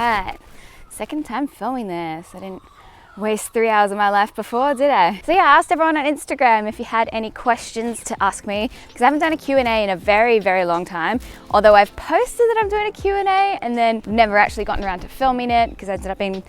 right, second time filming this. I didn't waste 3 hours of my life before, did I? So yeah, I asked everyone on Instagram if you had any questions to ask me, because I haven't done a Q&A in a very, very long time. Although I've posted that I'm doing a Q&A and then never actually gotten around to filming it because I ended up being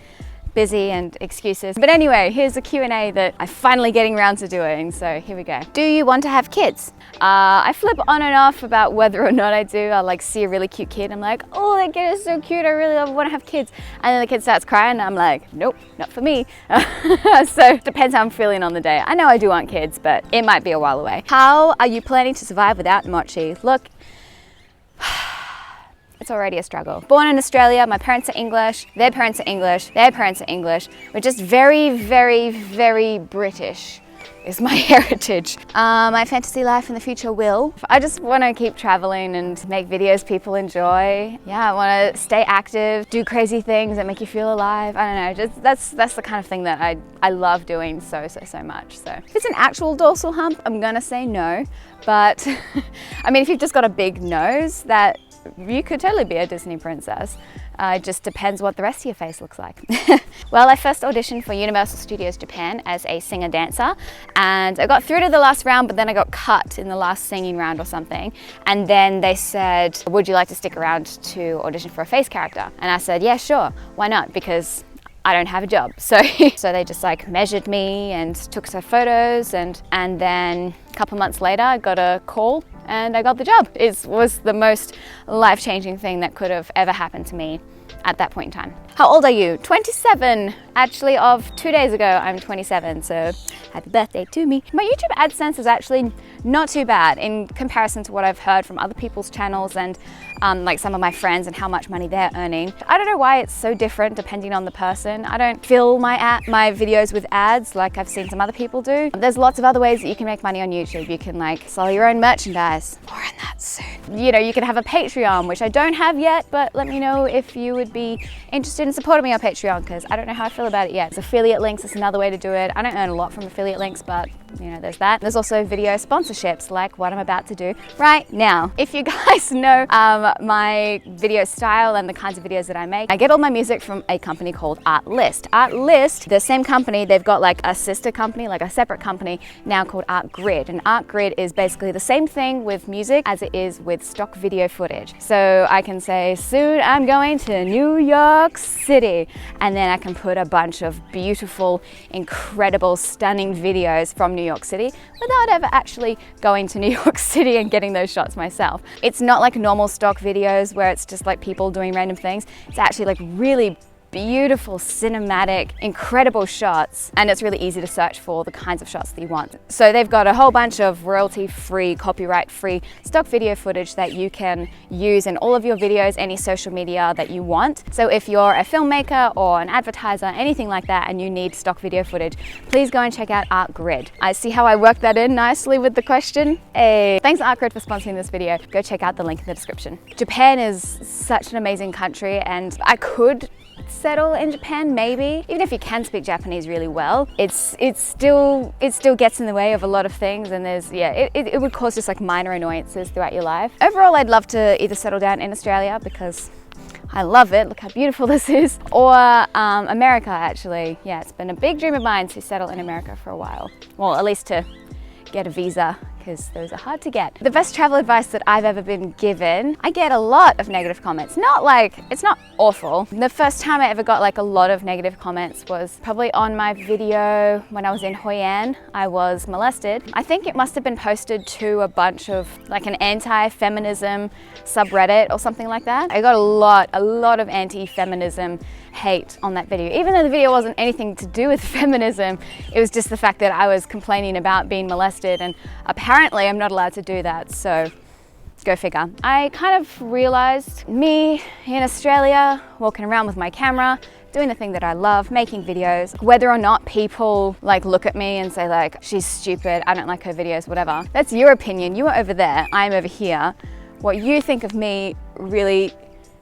busy and excuses. But anyway, here's a Q&A that I'm finally getting around to doing, so here we go. Do you want to have kids? I flip on and off about whether or not I do. I like see a really cute kid, I'm like, oh, that kid is so cute, I really want to have kids. And then the kid starts crying and I'm like, nope, not for me. So it depends how I'm feeling on the day. I know I do want kids, but it might be a while away. How are you planning to survive without mochi? Look, it's already a struggle. Born in Australia, my parents are English, their parents are English, their parents are English. We're just very, very, very British is my heritage. My fantasy life in the future will. I just want to keep traveling and make videos people enjoy. Yeah, I want to stay active, do crazy things that make you feel alive. I don't know, just that's the kind of thing that I love doing so much. So if it's an actual dorsal hump, I'm gonna say no. But I mean, if you've just got a big nose, that you could totally be a Disney princess. It just depends what the rest of your face looks like. Well, I first auditioned for Universal Studios Japan as a singer-dancer, and I got through to the last round, but then I got cut in the last singing round or something. And then they said, would you like to stick around to audition for a face character? And I said, yeah, sure, why not? Because I don't have a job. So they just like measured me and took some photos, and then a couple months later I got a call and I got the job. It was the most life-changing thing that could have ever happened to me at that point in time. How old are you? 27. Actually, of 2 days ago, I'm 27, so happy birthday to me. My YouTube AdSense is actually not too bad in comparison to what I've heard from other people's channels and like some of my friends and how much money they're earning. I don't know why it's so different depending on the person. I don't fill my videos with ads like I've seen some other people do. There's lots of other ways that you can make money on YouTube. You can like sell your own merchandise. More on that soon. You know, you can have a Patreon, which I don't have yet, but let me know if you would be interested in supporting me on Patreon, because I don't know how I feel about it yet. It's affiliate links is another way to do it. I don't earn a lot from affiliate links, but you know, there's that. There's also video sponsorships like what I'm about to do right now. If you guys know my video style and the kinds of videos that I make, I get all my music from a company called Artlist. Artlist, the same company, they've got like a sister company, like a separate company now called Artgrid. And Artgrid is basically the same thing with music as it is with stock video footage. So I can say, soon I'm going to New York City. And then I can put a bunch of beautiful, incredible, stunning videos from New York City without ever actually going to New York City and getting those shots myself. It's not like normal stock videos where it's just like people doing random things. It's actually like really beautiful, cinematic, incredible shots, and it's really easy to search for the kinds of shots that you want. So they've got a whole bunch of royalty-free, copyright-free stock video footage that you can use in all of your videos, any social media that you want. So if you're a filmmaker or an advertiser, anything like that, and you need stock video footage, please go and check out Artgrid. I see how I worked that in nicely with the question. Hey, thanks Artgrid for sponsoring this video. Go check out the link in the description. Japan is such an amazing country, and I could settle in Japan, maybe. Even if you can speak Japanese really well, it still gets in the way of a lot of things, and it would cause just like minor annoyances throughout your life. Overall, I'd love to either settle down in Australia because I love it, look how beautiful this is, or America actually. Yeah, it's been a big dream of mine to settle in America for a while. Well, at least to get a visa, because those are hard to get. The best travel advice that I've ever been given, I get a lot of negative comments. Not like, it's not awful. The first time I ever got like a lot of negative comments was probably on my video when I was in Hoi An. I was molested. I think it must have been posted to a bunch of like an anti-feminism subreddit or something like that. I got a lot of anti-feminism hate on that video. Even though the video wasn't anything to do with feminism, it was just the fact that I was complaining about being molested, and apparently I'm not allowed to do that, so go figure. I kind of realized me in Australia, walking around with my camera, doing the thing that I love, making videos, whether or not people like look at me and say like, she's stupid, I don't like her videos, whatever. That's your opinion. You are over there, I'm over here. What you think of me really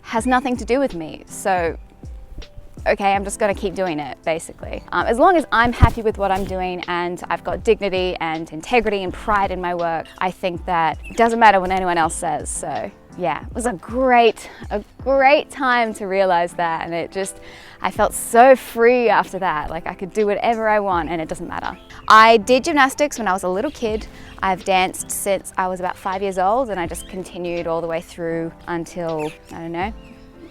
has nothing to do with me. So okay, I'm just gonna keep doing it, basically. As long as I'm happy with what I'm doing and I've got dignity and integrity and pride in my work, I think that it doesn't matter what anyone else says, so yeah, it was a great time to realize that, and I felt so free after that. Like I could do whatever I want and it doesn't matter. I did gymnastics when I was a little kid. I've danced since I was about 5 years old, and I just continued all the way through until, I don't know,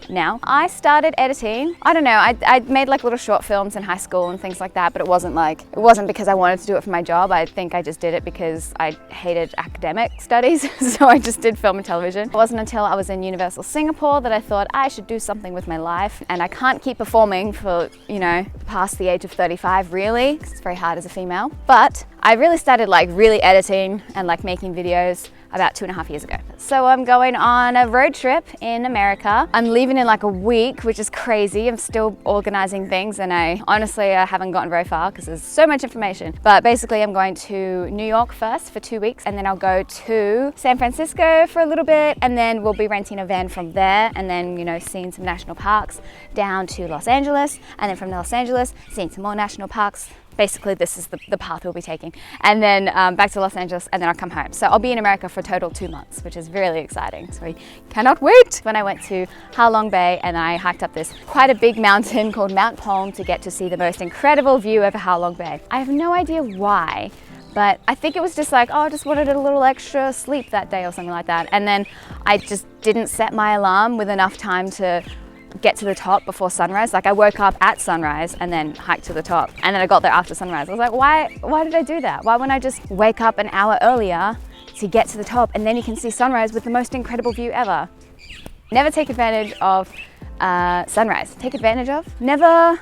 now. I started editing, I don't know, I made like little short films in high school and things like that, but it wasn't because I wanted to do it for my job. I think I just did it because I hated academic studies, so I just did film and television. It wasn't until I was in Universal Singapore that I thought I should do something with my life, and I can't keep performing for, you know, past the age of 35 really, because it's very hard as a female. But I really started like really editing and like making videos about 2.5 years ago. So I'm going on a road trip in America. I'm leaving in like a week, which is crazy. I'm still organizing things, and I honestly haven't gotten very far because there's so much information. But basically I'm going to New York first for 2 weeks, and then I'll go to San Francisco for a little bit, and then we'll be renting a van from there, and then, you know, seeing some national parks, down to Los Angeles, and then from Los Angeles, seeing some more national parks. Basically, this is the path we'll be taking. And then back to Los Angeles, and then I'll come home. So I'll be in America for a total 2 months, which is really exciting. So I cannot wait. When I went to Halong Bay, and I hiked up this quite a big mountain called Mount Palm to get to see the most incredible view over Halong Bay. I have no idea why, but I think it was just like, oh, I just wanted a little extra sleep that day or something like that. And then I just didn't set my alarm with enough time to get to the top before sunrise. Like I woke up at sunrise and then hiked to the top, and then I got there after sunrise. I was like, why did I do that? Why wouldn't I just wake up an hour earlier to get to the top, and then you can see sunrise with the most incredible view ever? Never take advantage of sunrise. Take advantage of? Never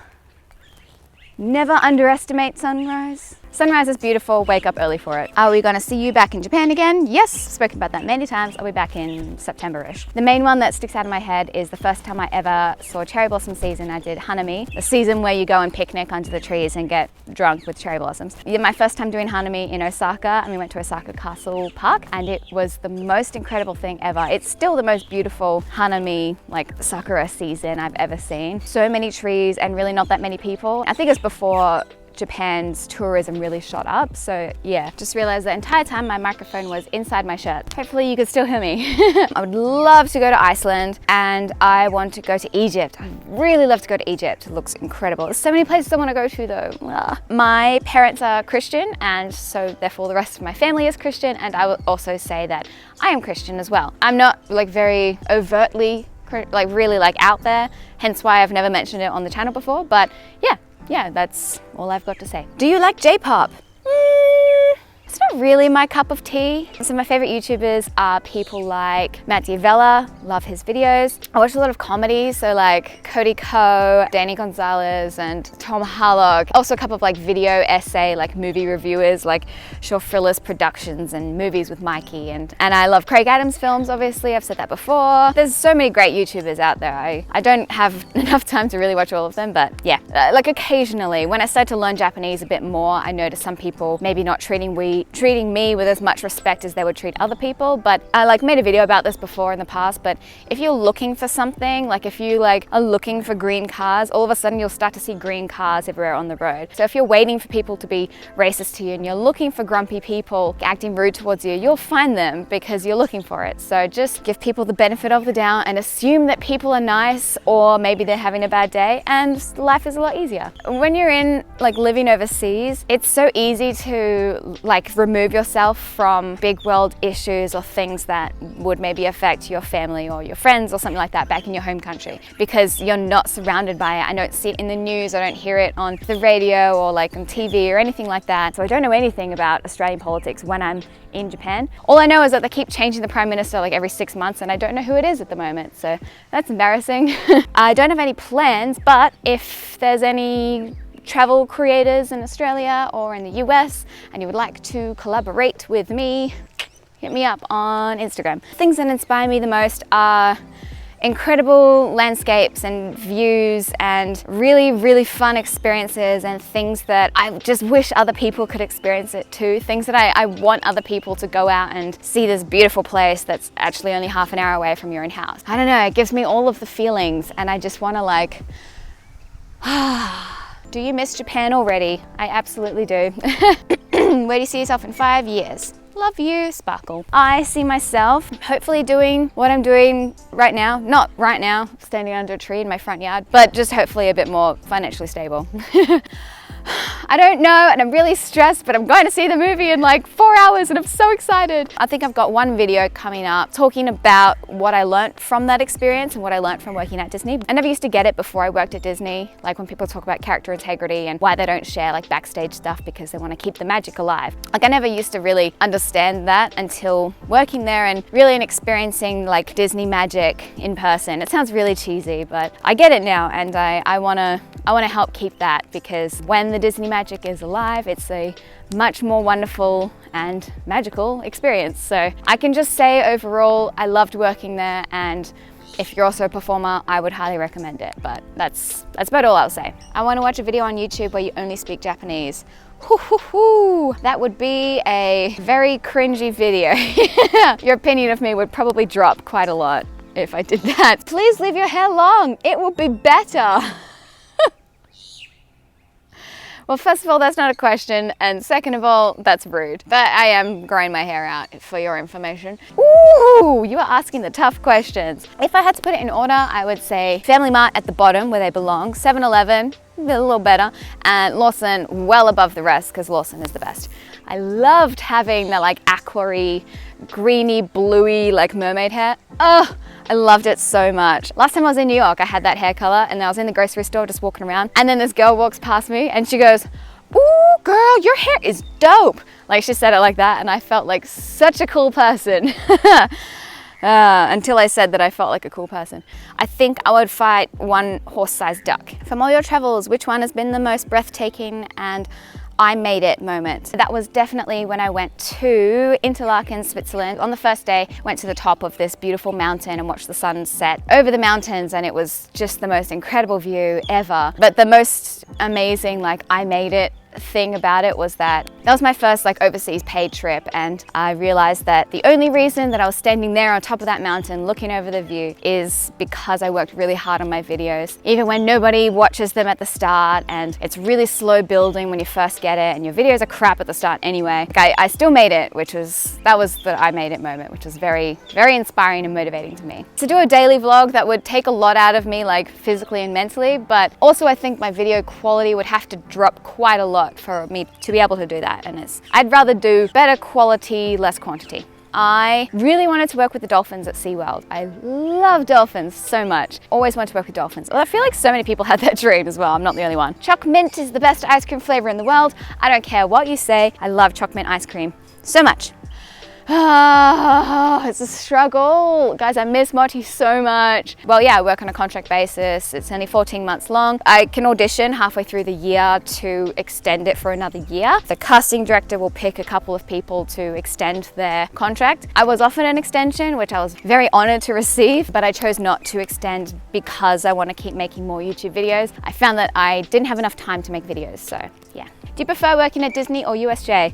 underestimate sunrise. Sunrise is beautiful, wake up early for it. Are we gonna see you back in Japan again? Yes, spoken about that many times. I'll be back in September-ish. The main one that sticks out in my head is the first time I ever saw cherry blossom season. I did Hanami, the season where you go and picnic under the trees and get drunk with cherry blossoms. Yeah, my first time doing Hanami in Osaka, and we went to Osaka Castle Park, and it was the most incredible thing ever. It's still the most beautiful Hanami, like sakura season I've ever seen. So many trees and really not that many people. I think it's before Japan's tourism really shot up. So yeah, just realized the entire time my microphone was inside my shirt. Hopefully you could still hear me. I would love to go to Iceland, and I want to go to Egypt. I'd really love to go to Egypt. It looks incredible. There's so many places I want to go to though. Ugh. My parents are Christian, and so therefore the rest of my family is Christian, and I will also say that I am Christian as well. I'm not like very overtly like really like out there, hence why I've never mentioned it on the channel before, but yeah, that's all I've got to say. Do you like J-pop? It's not really my cup of tea. Some of my favorite YouTubers are people like Matt D'Avella, love his videos. I watch a lot of comedy, so like Cody Ko, Danny Gonzalez, and Tom Harlock. Also a couple of like video essay, like movie reviewers, like Shaw Frillis Productions and Movies with Mikey. And I love Craig Adams films, obviously, I've said that before. There's so many great YouTubers out there. I don't have enough time to really watch all of them, but yeah. Like occasionally, when I started to learn Japanese a bit more, I noticed some people maybe not treating me with as much respect as they would treat other people. But I like made a video about this before in the past, but if you're looking for something, like if you like are looking for green cars, all of a sudden you'll start to see green cars everywhere on the road. So if you're waiting for people to be racist to you and you're looking for grumpy people acting rude towards you, you'll find them because you're looking for it. So just give people the benefit of the doubt and assume that people are nice, or maybe they're having a bad day, and life is a lot easier. When you're in like living overseas, it's so easy to like remove yourself from big world issues or things that would maybe affect your family or your friends or something like that back in your home country, because you're not surrounded by it. I don't see it in the news, I don't hear it on the radio or like on TV or anything like that. So I don't know anything about Australian politics when I'm in Japan. All I know is that they keep changing the Prime Minister like every 6 months, and I don't know who it is at the moment, so that's embarrassing. I don't have any plans, but if there's any travel creators in Australia or in the US and you would like to collaborate with me, hit me up on Instagram. Things that inspire me the most are incredible landscapes and views and really, really fun experiences, and things that I just wish other people could experience it too. Things that I want other people to go out and see this beautiful place that's actually only half an hour away from your own house. I don't know, it gives me all of the feelings, and I just want to like, do you miss Japan already? I absolutely do. Where do you see yourself in 5 years? Love you, Sparkle. I see myself hopefully doing what I'm doing right now. Not right now, standing under a tree in my front yard, but just hopefully a bit more financially stable. I don't know, and I'm really stressed, but I'm going to see the movie in like 4 hours and I'm so excited. I think I've got one video coming up talking about what I learned from that experience and what I learned from working at Disney. I never used to get it before I worked at Disney, like when people talk about character integrity and why they don't share like backstage stuff because they want to keep the magic alive. Like I never used to really understand that until working there and really experiencing like Disney magic in person. It sounds really cheesy, but I get it now, and I want to help keep that, because when the Disney magic is alive, it's a much more wonderful and magical experience. So I can just say overall, I loved working there, and if you're also a performer, I would highly recommend it, but that's about all I'll say. I want to watch a video on YouTube where you only speak Japanese. That would be a very cringy video. Your opinion of me would probably drop quite a lot if I did that. Please leave your hair long, it will be better. Well, first of all, that's not a question, and second of all, that's rude. But I am growing my hair out for your information. Ooh, you are asking the tough questions. If I had to put it in order, I would say Family Mart at the bottom where they belong, 7-Eleven, a little better, and Lawson well above the rest because Lawson is the best. I loved having the like aqua-y, greeny, bluey, like mermaid hair. Oh, I loved it so much. Last time I was in New York, I had that hair color, and I was in the grocery store just walking around, and then this girl walks past me and she goes, "Ooh, girl, your hair is dope." Like she said it like that, and I felt like such a cool person. Until I said that I felt like a cool person. I think I would fight one horse-sized duck. From all your travels, which one has been the most breathtaking and I made it moment? That was definitely when I went to Interlaken, Switzerland. On the first day, went to the top of this beautiful mountain and watched the sun set over the mountains, and it was just the most incredible view ever. But the most amazing, like, I made it thing about it was that was my first like overseas paid trip, and I realized that the only reason that I was standing there on top of that mountain looking over the view is because I worked really hard on my videos, even when nobody watches them at the start and it's really slow building when you first get it and your videos are crap at the start anyway. Like, I still made it, that was the I made it moment, which was very, very inspiring and motivating to me. To do a daily vlog, that would take a lot out of me, like physically and mentally, but also I think my video quality would have to drop quite a lot for me to be able to do that, and I'd rather do better quality, less quantity. I really wanted to work with the dolphins at SeaWorld. I love dolphins so much. Always wanted to work with dolphins. Well, I feel like so many people had that dream as well. I'm not the only one. Choc mint is the best ice cream flavor in the world. I don't care what you say. I love choc mint ice cream so much. It's a struggle. Guys, I miss Motti so much. Well, yeah, I work on a contract basis. It's only 14 months long. I can audition halfway through the year to extend it for another year. The casting director will pick a couple of people to extend their contract. I was offered an extension, which I was very honored to receive, but I chose not to extend because I want to keep making more YouTube videos. I found that I didn't have enough time to make videos, so yeah. Do you prefer working at Disney or USJ?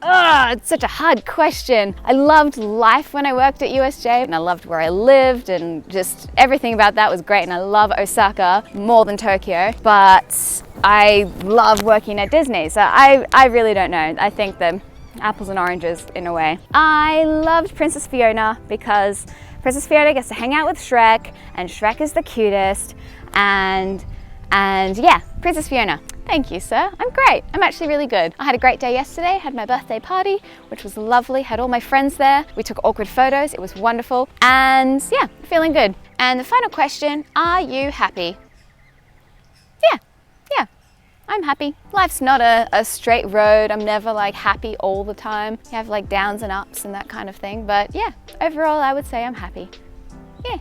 It's such a hard question. I loved life when I worked at USJ, and I loved where I lived, and just everything about that was great, and I love Osaka more than Tokyo, but I love working at Disney, so I really don't know. I think the apples and oranges in a way. I loved Princess Fiona because Princess Fiona gets to hang out with Shrek, and Shrek is the cutest, and yeah, Princess Fiona. Thank you, sir. I'm great. I'm actually really good. I had a great day yesterday, had my birthday party, which was lovely, had all my friends there. We took awkward photos, it was wonderful, and yeah, feeling good. And the final question, are you happy? Yeah, I'm happy. Life's not a straight road. I'm never like happy all the time. You have like downs and ups and that kind of thing, but yeah, overall I would say I'm happy. Yeah.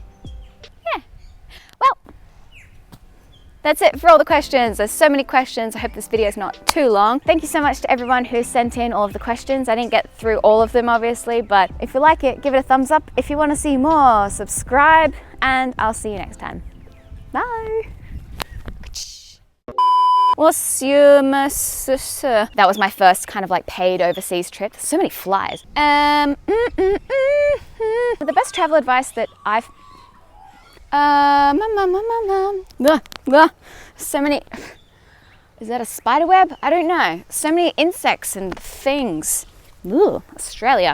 Well, that's it for all the questions. There's so many questions. I hope this video is not too long. Thank you so much to everyone who sent in all of the questions. I didn't get through all of them, obviously, but if you like it, give it a thumbs up. If you want to see more, subscribe, and I'll see you next time. Bye. That was my first kind of like paid overseas trip. There's so many flies. The best travel advice that I've so many, is that a spider web? I don't know. So many insects and things. Ooh, Australia.